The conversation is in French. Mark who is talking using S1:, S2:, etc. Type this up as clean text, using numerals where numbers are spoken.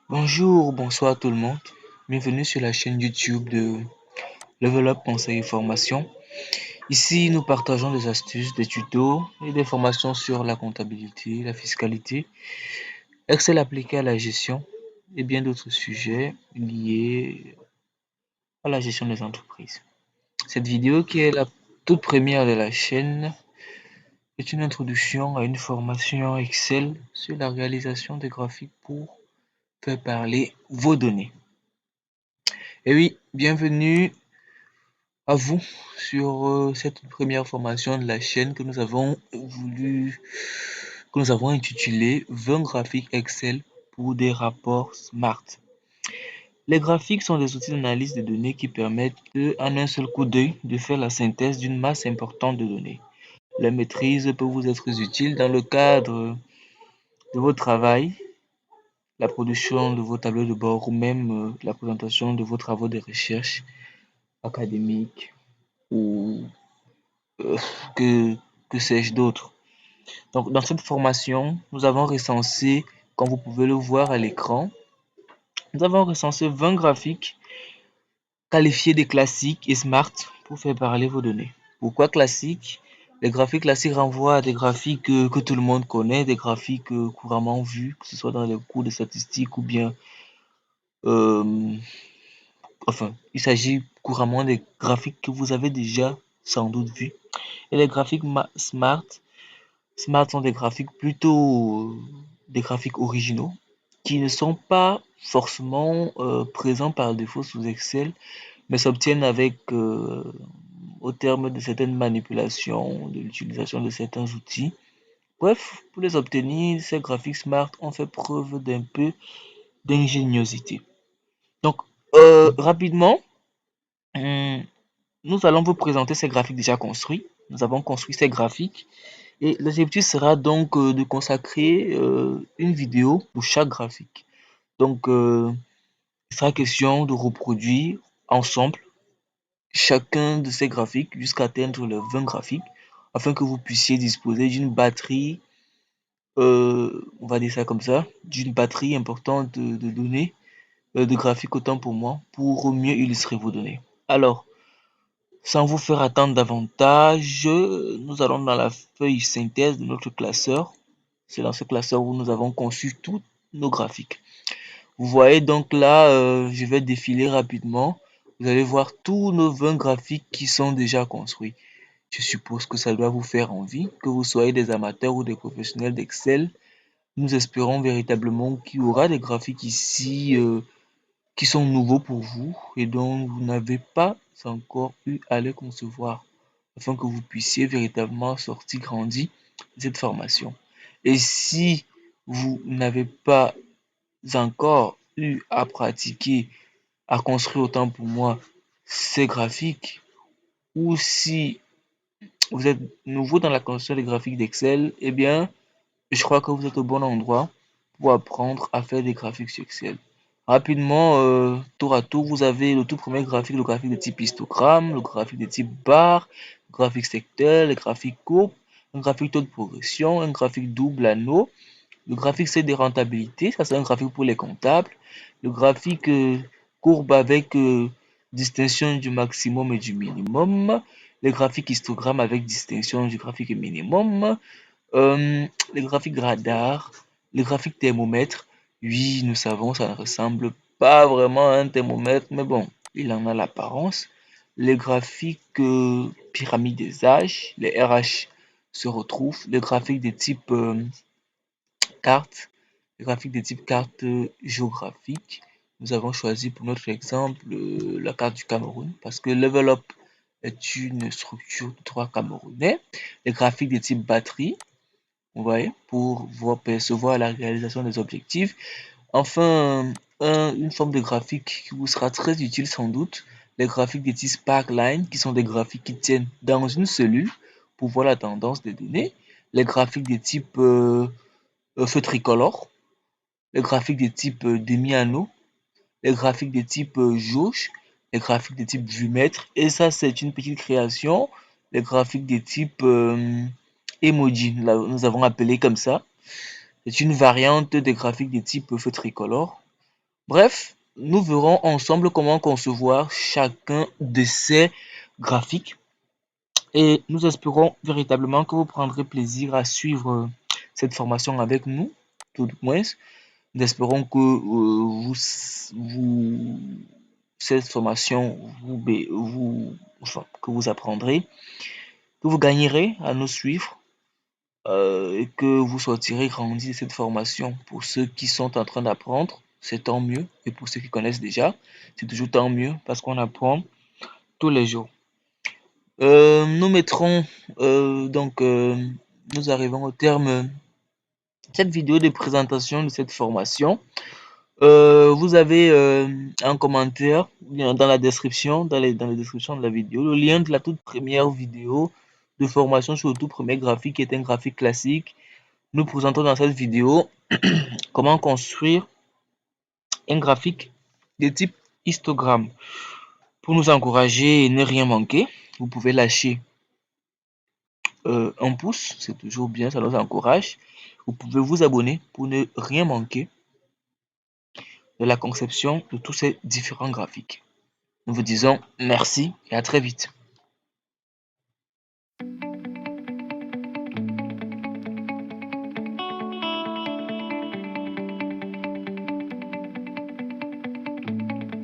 S1: Bonjour, bonsoir tout le monde. Bienvenue sur la chaîne YouTube de Level Up Conseil et Formation. Ici, nous partageons des astuces, des tutos et des formations sur la comptabilité, la fiscalité, Excel appliqué à la gestion et bien d'autres sujets liés à la gestion des entreprises. Cette vidéo, qui est la toute première de la chaîne, est une introduction à une formation Excel sur la réalisation des graphiques pour faire parler vos données. Et oui, bienvenue à vous sur cette première formation de la chaîne que nous avons intitulée 20 graphiques Excel pour des rapports Smart. Les graphiques sont des outils d'analyse de données qui permettent en un seul coup d'œil de faire la synthèse d'une masse importante de données. La maîtrise peut vous être utile dans le cadre de votre travail, la production de vos tableaux de bord ou même la présentation de vos travaux de recherche académiques ou euh, que, que sais-je d'autre. Donc, dans cette formation, nous avons recensé, comme vous pouvez le voir à l'écran, nous avons recensé 20 graphiques qualifiés de classiques et smart pour faire parler vos données. Pourquoi classiques? Les graphiques classiques renvoient à des graphiques que tout le monde connaît, des graphiques couramment vus, que ce soit dans les cours de statistiques ou bien euh, il s'agit couramment des graphiques que vous avez déjà sans doute vus. Et les graphiques smart sont des graphiques plutôt des graphiques originaux qui ne sont pas forcément présents par défaut sous Excel, mais s'obtiennent avec au terme de certaines manipulations, de l'utilisation de certains outils. Bref, pour les obtenir, ces graphiques smart ont fait preuve d'un peu d'ingéniosité. Donc, rapidement, hum, nous allons vous présenter ces graphiques déjà construits. Nous avons construit ces graphiques et l'objectif sera donc de consacrer une vidéo pour chaque graphique. Donc, il sera question de reproduire ensemble chacun de ces graphiques jusqu'à atteindre les 20 graphiques afin que vous puissiez disposer d'une batterie, on va dire ça comme ça, d'une batterie importante de données, de graphiques autant pour moi, pour mieux illustrer vos données. Alors, sans vous faire attendre davantage, nous allons dans la feuille synthèse de notre classeur. C'est dans ce classeur où nous avons conçu tous nos graphiques. Vous voyez donc là, je vais défiler rapidement. Vous allez voir tous nos 20 graphiques qui sont déjà construits. Je suppose que ça doit vous faire envie, que vous soyez des amateurs ou des professionnels d'Excel. Nous espérons véritablement qu'il y aura des graphiques ici qui sont nouveaux pour vous et dont vous n'avez pas encore eu à les concevoir, afin que vous puissiez véritablement sortir grandi de cette formation. Et si vous n'avez pas encore eu à pratiquer, à construire autant pour moi ces graphiques, ou si vous êtes nouveau dans la construction des graphiques d'Excel, eh bien, je crois que vous êtes au bon endroit pour apprendre à faire des graphiques sur Excel. Rapidement, tour à tour, vous avez le tout premier graphique, le graphique de type histogramme, le graphique de type barre, le graphique secteur, le graphique courbe, un graphique taux de progression, un graphique double anneau, le graphique c'est de rentabilité, ça c'est un graphique pour les comptables, le graphique courbe avec distinction du maximum et du minimum, le graphique histogramme avec distinction du graphique minimum, les graphiques radar, les graphiques thermomètre, oui, nous savons, ça ne ressemble pas vraiment à un thermomètre, mais bon, il en a l'apparence. Les graphiques pyramide des âges, les RH se retrouvent. Les graphiques de type carte, les graphiques de type carte géographique. Nous avons choisi pour notre exemple la carte du Cameroun parce que Level Up est une structure de droit camerounais. Les graphiques de type batterie, vous voyez, pour percevoir la réalisation des objectifs. Enfin, une forme de graphique qui vous sera très utile sans doute, les graphiques de type Sparkline, qui sont des graphiques qui tiennent dans une cellule pour voir la tendance des données. Les graphiques de type feu tricolore, les graphiques de type demi-anneau, les graphiques de type jauge, les graphiques de type vue-mètre. Et ça, c'est une petite création, les graphiques de type emoji, là, nous avons appelé comme ça. C'est une variante des graphiques de type feu tricolore. Bref, nous verrons ensemble comment concevoir chacun de ces graphiques et nous espérons véritablement que vous prendrez plaisir à suivre cette formation avec nous, tout du moins. Nous espérons que cette formation que vous apprendrez, que vous gagnerez à nous suivre et que vous sortirez grandi de cette formation. Pour ceux qui sont en train d'apprendre, c'est tant mieux. Et pour ceux qui connaissent déjà, c'est toujours tant mieux parce qu'on apprend tous les jours. Nous mettrons nous arrivons au terme de cette vidéo de présentation de cette formation. Vous avez un commentaire dans la description, dans les descriptions de la vidéo, le lien de la toute première vidéo de formation sur le tout premier graphique qui est un graphique classique. Nous présentons dans cette vidéo comment construire un graphique de type histogramme. Pour nous encourager et ne rien manquer, vous pouvez lâcher un pouce, c'est toujours bien, ça nous encourage. Vous pouvez vous abonner pour ne rien manquer de la conception de tous ces différents graphiques. Nous vous disons merci et à très vite.